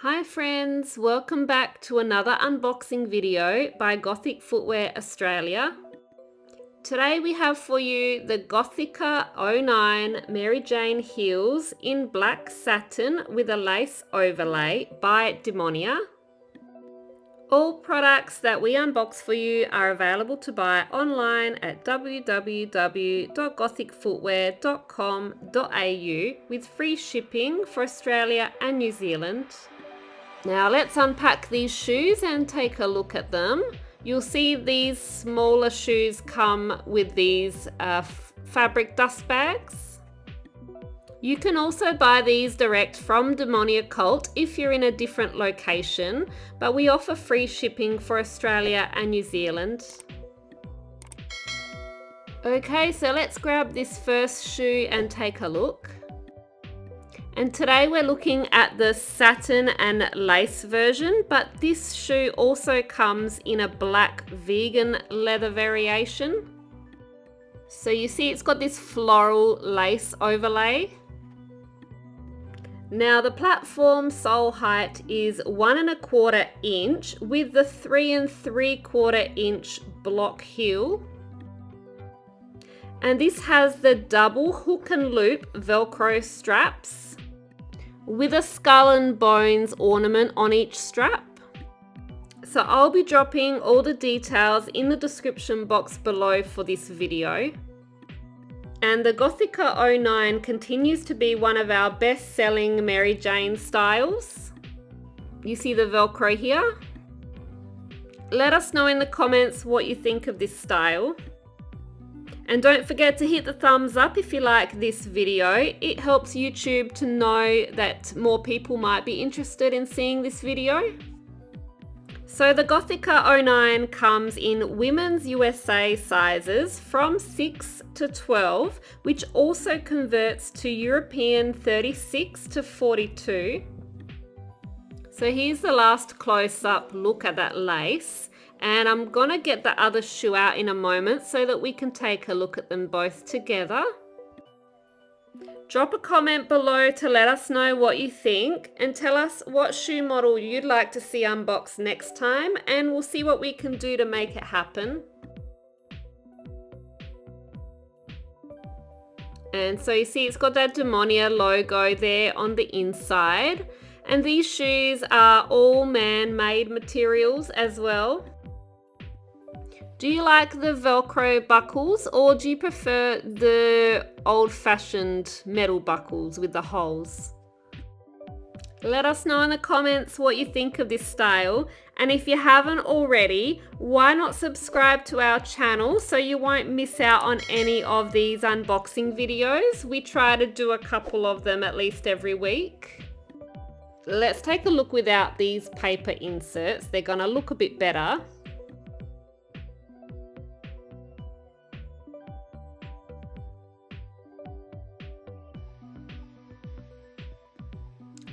Hi friends, welcome back to another unboxing video by Gothic Footwear Australia. Today we have for you the Gothica-09 Maryjane heels in black satin with a lace overlay by Demonia. All products that we unbox for you are available to buy online at www.gothicfootwear.com.au with free shipping for Australia and New Zealand. Now let's unpack these shoes and take a look at them. You'll see these smaller shoes come with these fabric dust bags. You can also buy these direct from Demonia Cult if you're in a different location, but we offer free shipping for Australia and New Zealand. Okay, so let's grab this first shoe and take a look. And today we're looking at the satin and lace version, but this shoe also comes in a black vegan leather variation. So you see it's got this floral lace overlay. Now the platform sole height is 1¼ inch with the 3¾ inch block heel. And this has the double hook and loop Velcro straps with a skull and bones ornament on each strap. So I'll be dropping all the details in the description box below for this video. And the Gothica-09 continues to be one of our best-selling Maryjane styles. You see the Velcro here? Let us know in the comments what you think of this style. And don't forget to hit the thumbs up if you like this video. It helps YouTube to know that more people might be interested in seeing this video. So the Gothica-09 comes in women's USA sizes from 6 to 12, which also converts to European 36 to 42. So here's the last close-up look at that lace. And I'm gonna get the other shoe out in a moment so that we can take a look at them both together. Drop a comment below to let us know what you think and tell us what shoe model you'd like to see unboxed next time, and we'll see what we can do to make it happen. And so you see it's got that Demonia logo there on the inside, and these shoes are all man-made materials as well. Do you like the Velcro buckles, or do you prefer the old-fashioned metal buckles with the holes? Let us know in the comments what you think of this style, and if you haven't already, why not subscribe to our channel so you won't miss out on any of these unboxing videos. We try to do a couple of them at least every week. Let's take a look without these paper inserts. They're gonna look a bit better.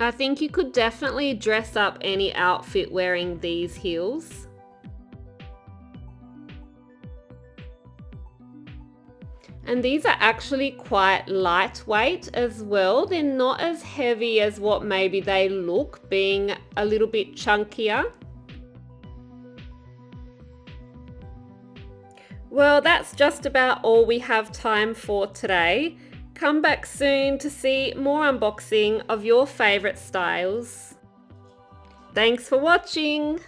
I think you could definitely dress up any outfit wearing these heels. And these are actually quite lightweight as well. They're not as heavy as what maybe they look, being a little bit chunkier. Well, that's just about all we have time for today. Come back soon to see more unboxing of your favorite styles. Thanks for watching.